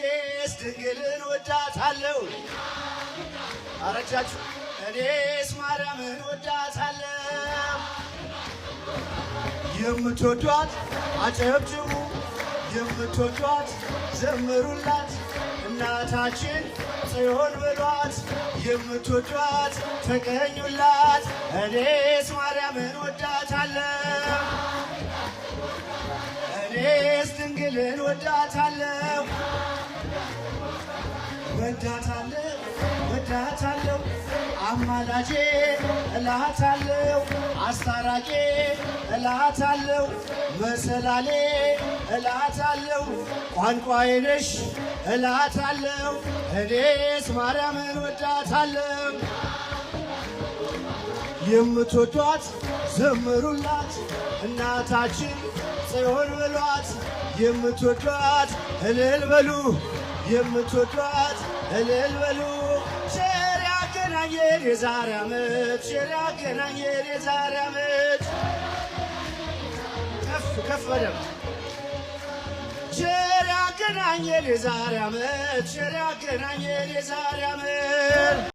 እኔስ ድንግልን ወዳታለሁ። አረጃችሁ እኔስ ማርያምን ወዳታለሁ። የምትወዷት አጨብጭቡ፣ የምትወዷት ዘምሩላት፣ እናታችን ጽዮን በሏት። የምትወዷት ተቀኙላት፣ እኔስ ማርያምን ወዳታለሁ። እኔስ ድንግልን ወዳታለሁ። ወዳታለሁ ወዳታለሁ፣ አማላጄ እላታለሁ፣ አስታራቄ እላታለሁ፣ መሰላሌ እላታለሁ፣ ቋንቋዬ ነሽ እላታለሁ። እኔስ ማርያምን ወዳታለሁ። የምትወዷት ዘምሩላት፣ እናታችን ጽዮን በሏት። የምትወዷት እልል በሉ፣ የምትወዷት እልል በሉ። ቸር ያገናኘን የዛሬ ዓመት፣ ቸር ያገናኘን የዛሬ ዓመት። ከፍ ከፍ በደም ቸር ያገናኘን የዛሬ ዓመት፣ ቸር ያገናኘን የዛሬ ዓመት።